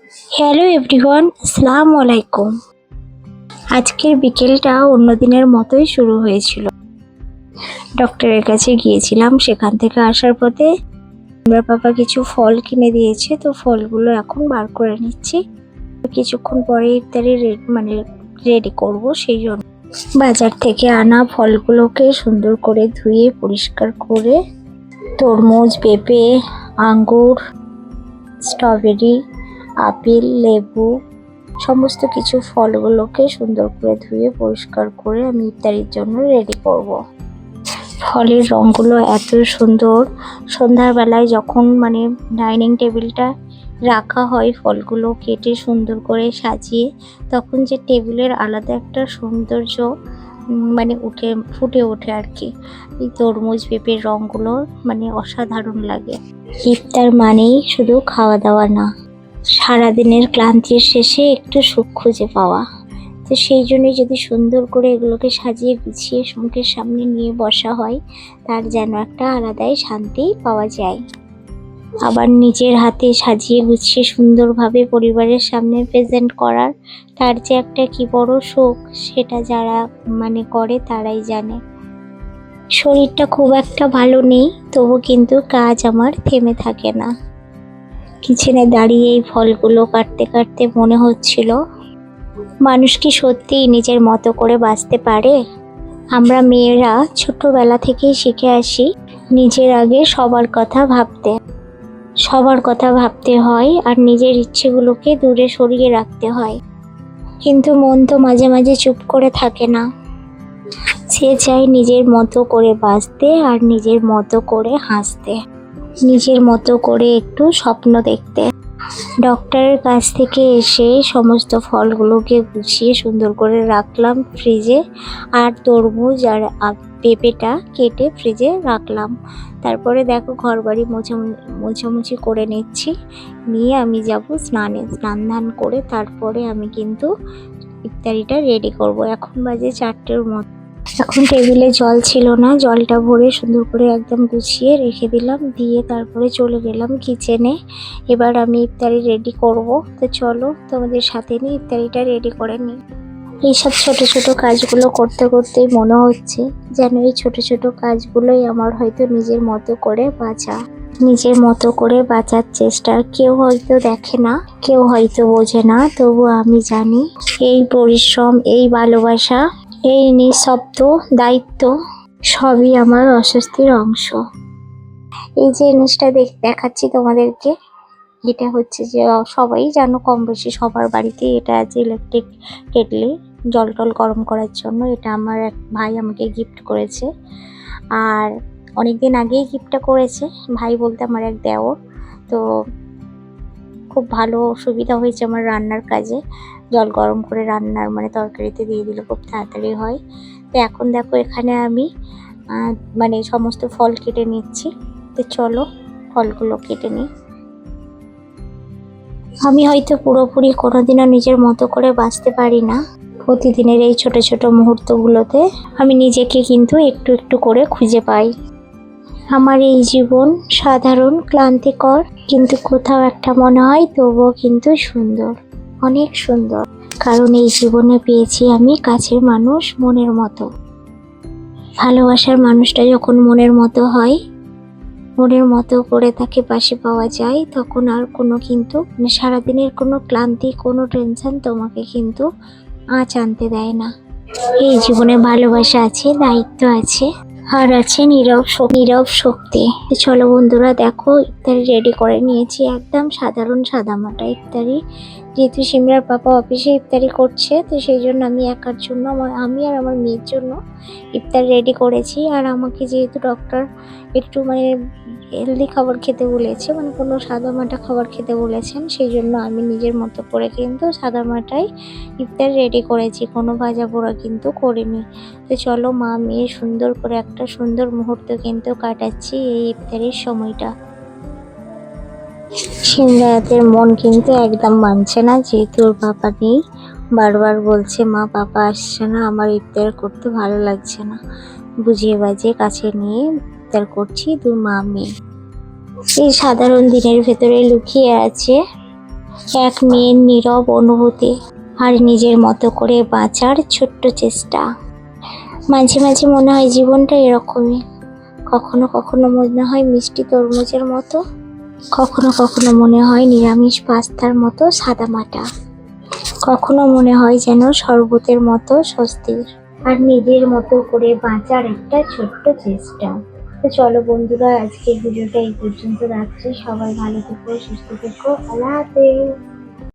Hello everyone, আসসালামু আলাইকুম। আজকের বিকেলটা অন্য দিনের মতোই শুরু হয়েছিল। ডক্টরের কাছে গিয়েছিলাম, সেখান থেকে আসার পথে আমার পাপা কিছু ফল কিনে দিয়েছে, তো ফলগুলো এখন বার করে নিচ্ছি। কিছুক্ষণ পরে ইফতারি রেডি করব, সেই জন্য বাজার থেকে আনা ফলগুলোকে সুন্দর করে ধুয়ে পরিষ্কার করে তরমুজ, পেঁপে, আঙ্গুর, স্ট্রবেরি, আপেল, লেবু সমস্ত কিছু ফলগুলোকে সুন্দর করে ধুয়ে পরিষ্কার করে আমি ইফতারির জন্য রেডি করব। ফলের রঙগুলো এত সুন্দর, সন্ধ্যার বেলায় যখন ডাইনিং টেবিলটা রাখা হয় ফলগুলো কেটে সুন্দর করে সাজিয়ে, তখন যে টেবিলের আলাদা একটা সৌন্দর্য ফুটে ওঠে আর কি। এই তরমুজ, পেঁপের রঙগুলো অসাধারণ লাগে। ইফতার মানেই শুধু খাওয়া দাওয়া না, সারাদিনের ক্লান্তির শেষে একটু সুখ খুঁজে পাওয়া। তো সেই জন্যই যদি সুন্দর করে এগুলোকে সাজিয়ে গুছিয়ে মুখের সামনে নিয়ে বসা হয়, তার যেন একটা আলাদাই শান্তি পাওয়া যায়। আবার নিজের হাতে সাজিয়ে গুছিয়ে সুন্দরভাবে পরিবারের সামনে প্রেজেন্ট করার, তার যে একটা কি বড় সুখ, সেটা যারা করে তারাই জানে। শরীরটা খুব একটা ভালো নেই, তবু কিন্তু কাজ আমার থেমে থাকে না। কিচেনে দাঁড়িয়ে এই ফলগুলো কাটতে কাটতে মনে হচ্ছিল, মানুষ কি সত্যিই নিজের মতো করে বাঁচতে পারে? আমরা মেয়েরা ছোটবেলা থেকেই শিখে আসি নিজের আগে সবার কথা ভাবতে হয়, আর নিজের ইচ্ছেগুলোকে দূরে সরিয়ে রাখতে হয়। কিন্তু মন তো মাঝে মাঝে চুপ করে থাকে না। সে চায় নিজের মতো করে বাঁচতে, আর নিজের মতো করে হাসতে, নিজের মতো করে একটু স্বপ্ন দেখতে। ডক্টরের কাছ থেকে এসে সমস্ত ফলগুলোকে গুছিয়ে সুন্দর করে রাখলাম ফ্রিজে, আর তরমুজ আর পেঁপেটা কেটে ফ্রিজে রাখলাম। তারপরে দেখো ঘরবাড়ি মোছামুছি করে নিচ্ছি, নিয়ে আমি যাব স্নান ধান করে তারপরে আমি কিন্তু ইফতারিটা রেডি করব। এখন বাজে 4টের মতো। এখন টেবিলে জল ছিল না, জলটা ভরে সুন্দর করে একদম গুছিয়ে রেখে দিলাম, দিয়ে তারপরে চলে গেলাম কিচেনে। এবার আমি ইফতারি রেডি করব। তো চলো তোমাদের সাথে নিয়ে ইফতারিটা রেডি করে নিই। এইসব ছোট ছোট কাজগুলো করতে করতেই মনে হচ্ছে যেন এই ছোট ছোট কাজগুলোই আমার হয়তো নিজের মতো করে বাঁচার চেষ্টা। কেউ হয়তো দেখে না, কেউ হয়তো বোঝে না, তবু আমি জানি এই পরিশ্রম, এই ভালোবাসা, এই নিঃশব্দ দায়িত্ব সবই আমার অস্বস্তির অংশ। এই যে জিনিসটা দেখাচ্ছি তোমাদেরকে, এটা হচ্ছে যে সবাই জানো, কম বেশি সবার বাড়িতেই এটা আছে, ইলেকট্রিক কেটলি, জল টল গরম করার জন্য। এটা আমার এক ভাই আমাকে গিফট করেছে, আর অনেকদিন আগেই গিফটটা করেছে। ভাই বলতে আমার এক দেওর। তো খুব ভালো সুবিধা হয়েছে আমার রান্নার কাজে। জল গরম করে রান্নার তরকারিতে দিয়ে দিলে খুব তাড়াতাড়ি হয়। তো এখন দেখো এখানে আমি সমস্ত ফল কেটে নিচ্ছি। তো চলো ফলগুলো কেটে নিই। আমি হয়তো পুরোপুরি কোনোদিনও নিজের মতো করে বাঁচতে পারি না। প্রতিদিনের এই ছোট ছোট মুহূর্তগুলোতে আমি নিজেকে কিন্তু একটু একটু করে খুঁজে পাই। আমার এই জীবন সাধারণ, ক্লান্তিকর, কিন্তু কোথাও একটা মনে হয় তবুও কিন্তু সুন্দর, অনেক সুন্দর। কারণ এই জীবনে পেয়েছি আমি কাছের মানুষ, মনের মতো। ভালোবাসার মানুষটা যখন মনের মতো হয়, মনের মতো করে তাকে পাশে পাওয়া যায়, তখন আর কোনো সারাদিনের কোনো ক্লান্তি, কোনো টেনশন তোমাকে কিন্তু আঁচ আনতে দেয় না। এই জীবনে ভালোবাসা আছে, দায়িত্ব আছে, আর আছে নীরব শক্তি। চলো বন্ধুরা, দেখো ইফতারি রেডি করে নিয়েছি, একদম সাধারণ সাদামাটা ইফতারি। যেহেতু সিমরার পাপা অফিসে ইফতারি করছে, তো সেই জন্য আমি একার জন্য, আমি আর আমার মেয়ের জন্য ইফতার রেডি করেছি। আর আমাকে যেহেতু ডক্টর একটু হেলদি খাবার খেতে বলেছে, কোনো সাদামাটা খাবার খেতে বলেছেন, সেই জন্য আমি নিজের মতো করে কিন্তু সাদামাটাই ইফতার রেডি করেছি, কোনো ভাজা পোড়া কিন্তু করিনি। তো চলো মা মেয়ে সুন্দর করে একটা সুন্দর মুহূর্ত কিন্তু কাটাচ্ছি এই ইফতারির সময়টা। সিমরাতের মন কিন্তু একদম মানছে না, যেহেতু ওর পাপা নেই। বারবার বলছে, মা পাপা আসছে না, আমার ইফতার করতে ভালো লাগছে না। বুঝিয়ে বাজিয়ে কাছে নিয়ে ইফতার করছি 2 মা মেয়ে। এই সাধারণ দিনের ভেতরে লুকিয়ে আছে এক মেয়ের নীরব অনুভূতি আর নিজের মতো করে বাঁচার ছোট্ট চেষ্টা। মাঝে মাঝে মনে হয় জীবনটা এরকমই, কখনো কখনো মনে হয় মিষ্টি তরমুজের মতো, কখনো কখনো মনে হয় নিরামিষ পাস্তার মতো সাদামাটা, কখনো মনে হয় যেন শরবতের মতো স্বস্তির। আর নিজের মতো করে বাঁচার একটা ছোট্ট চেষ্টা। তো চলো বন্ধুরা, আজকের ভিডিওটা এই পর্যন্ত রাখছি। সবাই ভালো থেকো, সুস্থ থেকো, আল্লাহ হাফেজ।